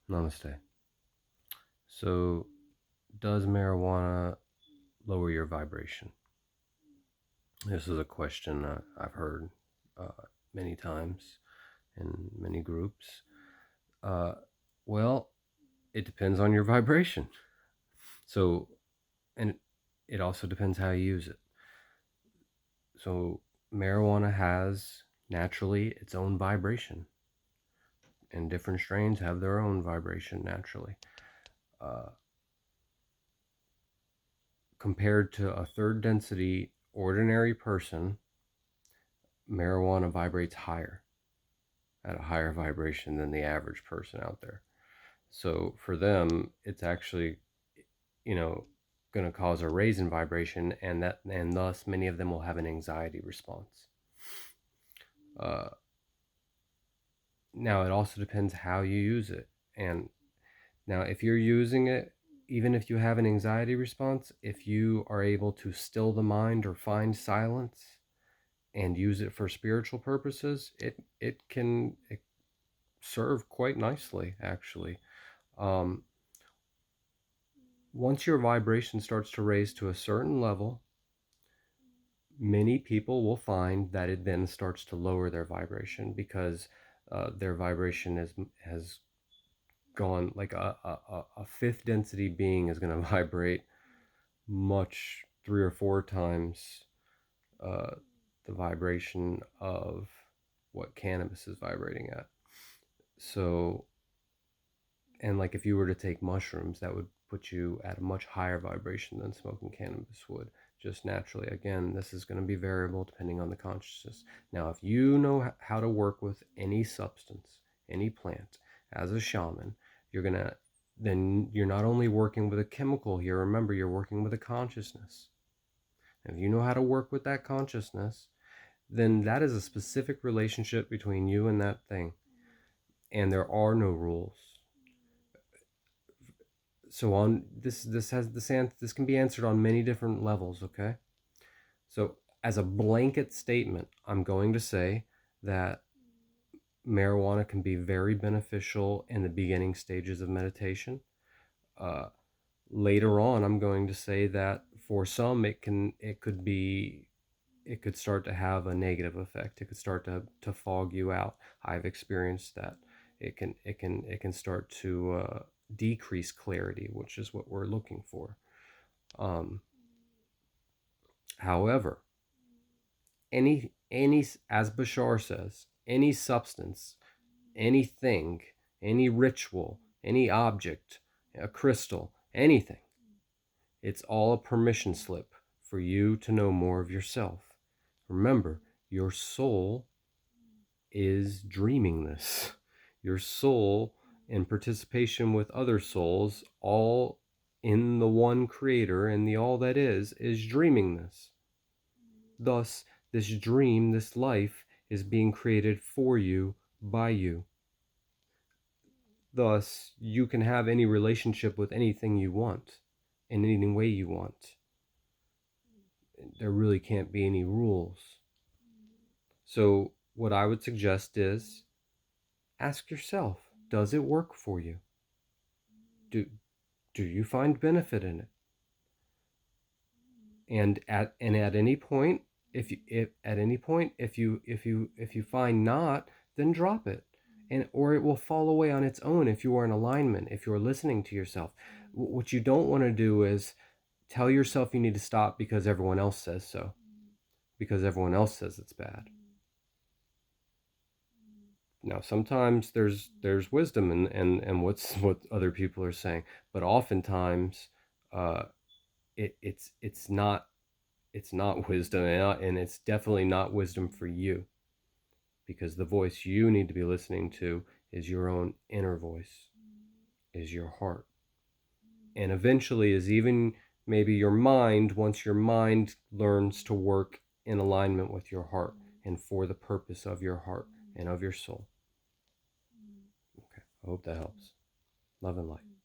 Namaste. So, does marijuana lower your vibration? This is a question I've heard many times in many groups. Uh, well, it depends on your vibration. So, and it also depends how you use it. So, marijuana has naturally its own vibration, and different strains have their own vibration naturally. Uh, Compared to a third density ordinary person, marijuana vibrates higher, at a higher vibration than the average person out there. So for them, it's actually, you know, going to cause a raise in vibration, and thus many of them will have an anxiety response. Uh, Now it also depends how you use it, and now if you're using it, even if you have an anxiety response, if you are able to still the mind or find silence and use it for spiritual purposes, it can serve quite nicely, actually. Um, Once your vibration starts to raise to a certain level, many people will find that it then starts to lower their vibration because their vibration has gone like a fifth density being is going to vibrate much 3 or 4 times uh, the vibration of what cannabis is vibrating at. So, and like if you were to take mushrooms, that would put you at a much higher vibration than smoking cannabis would, just naturally. Again, this is going to be variable depending on the consciousness. Now, if you know how to work with any substance, any plant, as a shaman, you're going to, then you're not only working with a chemical here, remember, you're working with a consciousness. And if you know how to work with that consciousness, then that is a specific relationship between you and that thing. And there are no rules. So on this can be answered on many different levels, okay? So as a blanket statement, I'm going to say that marijuana can be very beneficial in the beginning stages of meditation. Uh, Later on, I'm going to say that for some it could start to have a negative effect. It could start to fog you out. I've experienced that. It can start to decrease clarity, which is what we're looking for. Um, However, any as Bashar says, any substance, anything, any ritual, any object, a crystal, anything, it's all a permission slip for you to know more of yourself. Remember, your soul is dreaming this. Your soul, in participation with other souls, all in the one creator and the all that is dreaming this. Thus, this dream, this life, is being created for you by you. Thus, you can have any relationship with anything you want, in any way you want. There really can't be any rules. So, what I would suggest is ask yourself, does it work for you? Do you find benefit in it? And at any point, if you find not, then drop it, and or it will fall away on its own if you are in alignment, if you're listening to yourself. What you don't want to do is tell yourself you need to stop because everyone else says so, because everyone else says it's bad. Now sometimes there's wisdom in what other people are saying, but oftentimes uh it's not wisdom, and it's definitely not wisdom for you, because the voice you need to be listening to is your own inner voice, is your heart, and eventually is even maybe your mind, once your mind learns to work in alignment with your heart and for the purpose of your heart and of your soul. Okay, I hope that helps. Love and light.